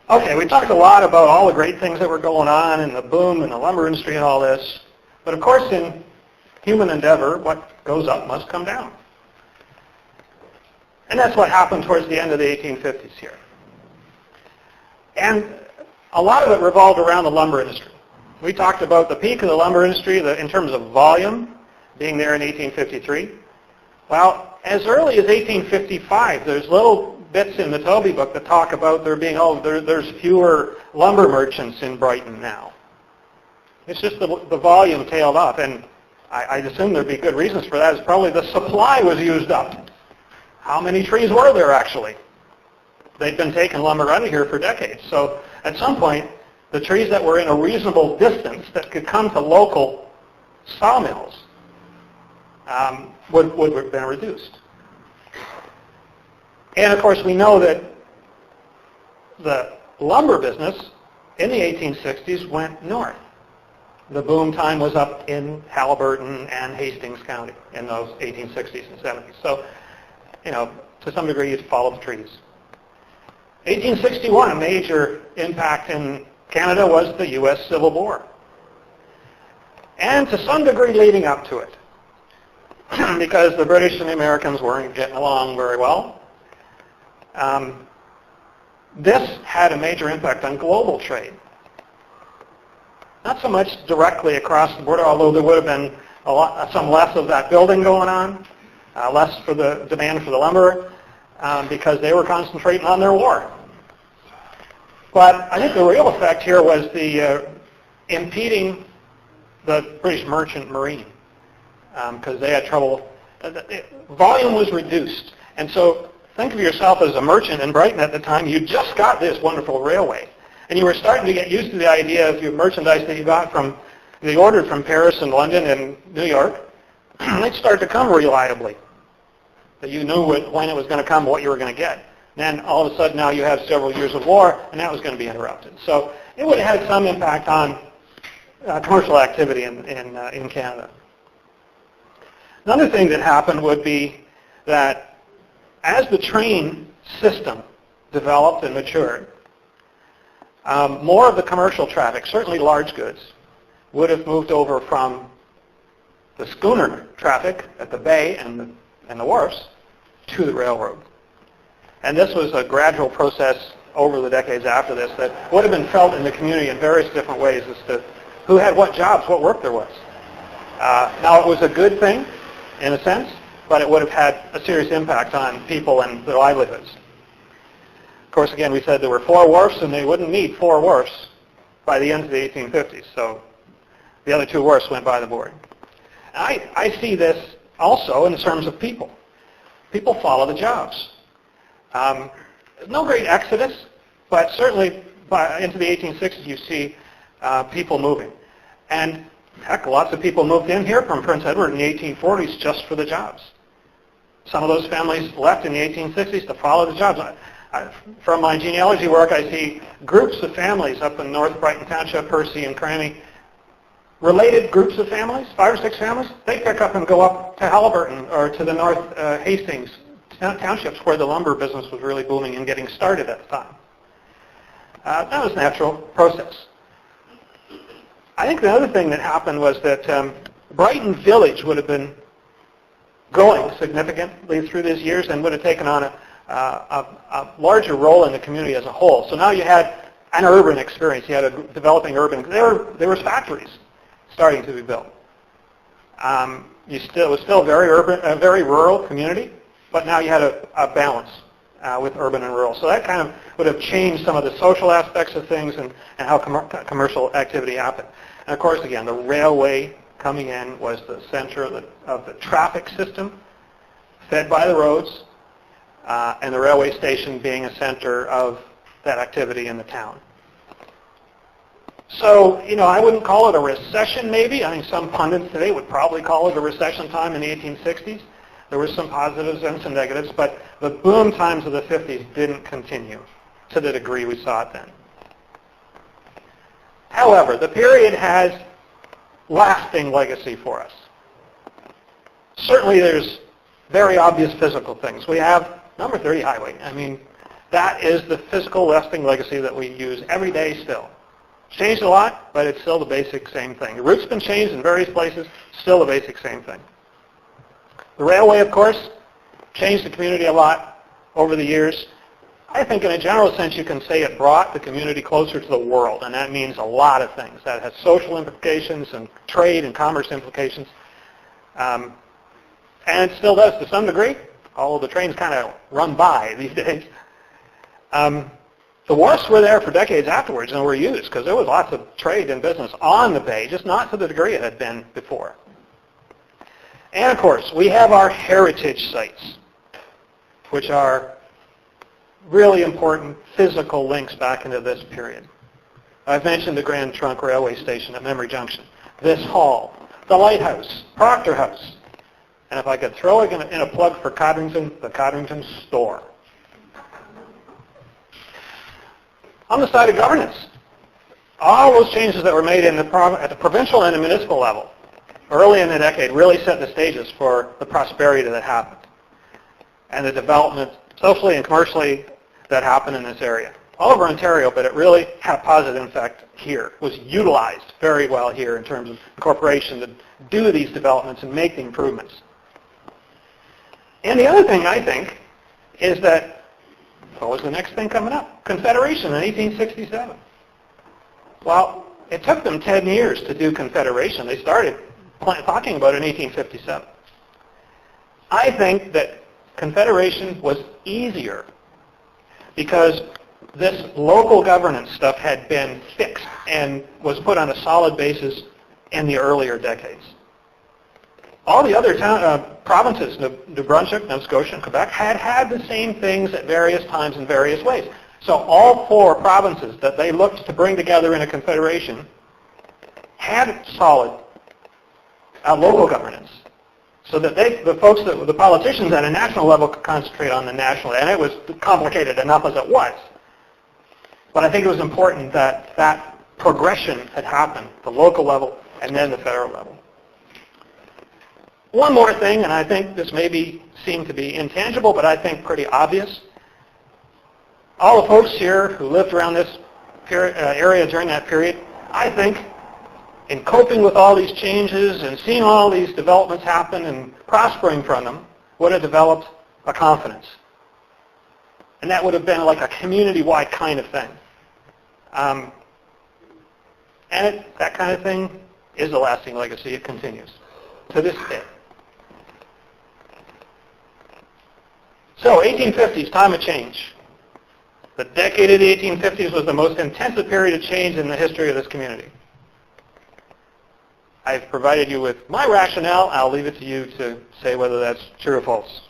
Okay, we talked a lot about all the great things that were going on and the boom in the lumber industry and all this. But of course, in human endeavor, what goes up must come down. And that's what happened towards the end of the 1850s here. And a lot of it revolved around the lumber industry. We talked about the peak of the lumber industry in terms of volume being there in 1853. Well, as early as 1855, there's little bits in the Toby book that talk about there being, there's fewer lumber merchants in Brighton now. It's just the volume tailed off, and I'd assume there'd be good reasons for that. It's probably the supply was used up. How many trees were there actually? They'd been taking lumber out of here for decades. So at some point, the trees that were in a reasonable distance that could come to local sawmills would have been reduced. And of course, we know that the lumber business in the 1860s went north. The boom time was up in Halliburton and Hastings County in those 1860s and 70s. So, to some degree, you follow the trees. 1861, a major impact in Canada was the U.S. Civil War. And to some degree leading up to it, because the British and the Americans weren't getting along very well. This had a major impact on global trade. Not so much directly across the border, although there would have been some less of that building going on, less for the demand for the lumber, because they were concentrating on their war. But I think the real effect here was the impeding the British merchant marine, because they had trouble. Volume was reduced. And so think of yourself as a merchant in Brighton at the time. You just got this wonderful railway. And you were starting to get used to the idea of your merchandise that you got they ordered from Paris and London and New York. They'd start to come reliably. That you knew when it was going to come, what you were going to get. And then all of a sudden now you have several years of war, and that was going to be interrupted. So it would have had some impact on commercial activity in Canada. Another thing that happened would be that as the train system developed and matured, more of the commercial traffic, certainly large goods, would have moved over from the schooner traffic at the bay and the wharfs to the railroad. And this was a gradual process over the decades after this that would have been felt in the community in various different ways as to who had what jobs, what work there was. Now, it was a good thing, in a sense, but it would have had a serious impact on people and their livelihoods. Of course, again, we said there were 4 wharfs, and they wouldn't need 4 wharfs by the end of the 1850s. So the other 2 wharfs went by the board. I see this also in terms of people. People follow the jobs. No great exodus, but certainly into the 1860s you see people moving. And heck, lots of people moved in here from Prince Edward in the 1840s just for the jobs. Some of those families left in the 1860s to follow the jobs. From my genealogy work, I see groups of families up in North Brighton Township, Percy and Cranny, related groups of families, 5 or 6 families. They pick up and go up to Halliburton or to the North Hastings townships where the lumber business was really booming and getting started at the time. That was a natural process. I think the other thing that happened was that Brighton Village would have been growing significantly through these years and would have taken on a larger role in the community as a whole. So now you had an urban experience. You had a developing urban. There were factories starting to be built. It was still very urban, a very rural community, but now you had a balance with urban and rural. So that kind of would have changed some of the social aspects of things and how commercial activity happened. And of course, again, the railway coming in was the center of the traffic system, fed by the roads, and the railway station being a center of that activity in the town. So, I wouldn't call it a recession maybe. I think some pundits today would probably call it a recession time in the 1860s. There were some positives and some negatives, but the boom times of the 50s didn't continue to the degree we saw it then. However, the period has lasting legacy for us. Certainly there's very obvious physical things. We have number 30 highway. I mean, That is the physical lasting legacy that we use every day still. It's changed a lot, but it's still the basic same thing. The route's been changed in various places, still the basic same thing. The railway, of course, changed the community a lot over the years. I think in a general sense you can say it brought the community closer to the world, and that means a lot of things. That has social implications and trade and commerce implications. And it still does to some degree, although the trains kind of run by these days. The wharfs were there for decades afterwards and were used because there was lots of trade and business on the bay, just not to the degree it had been before. And of course, we have our heritage sites, which are really important physical links back into this period. I've mentioned the Grand Trunk Railway Station at Memory Junction, this hall, the lighthouse, Proctor House, and if I could throw in a plug for Codrington, the Codrington Store. On the side of governance, all those changes that were made at the provincial and the municipal level early in the decade really set the stages for the prosperity that happened and the development socially and commercially that happened in this area. All over Ontario, but it really had a positive effect here. It was utilized very well here in terms of incorporation to do these developments and make the improvements. And the other thing, I think, is that, what was the next thing coming up? Confederation in 1867. Well, it took them 10 years to do Confederation. They started talking about it in 1857. I think that Confederation was easier because this local governance stuff had been fixed and was put on a solid basis in the earlier decades. All the other provinces, New Brunswick, Nova Scotia, and Quebec, had the same things at various times in various ways. So all 4 provinces that they looked to bring together in a confederation had solid local governance, so that the politicians at a national level could concentrate on the national, and it was complicated enough as it was. But I think it was important that that progression had happened, the local level and then the federal level. One more thing, and I think this maybe seem to be intangible, but I think pretty obvious. All the folks here who lived around this area during that period, I think, in coping with all these changes and seeing all these developments happen and prospering from them, would have developed a confidence. And that would have been like a community-wide kind of thing. That kind of thing is a lasting legacy. It continues to this day. So 1850s, time of change. The decade of the 1850s was the most intensive period of change in the history of this community. I've provided you with my rationale. I'll leave it to you to say whether that's true or false.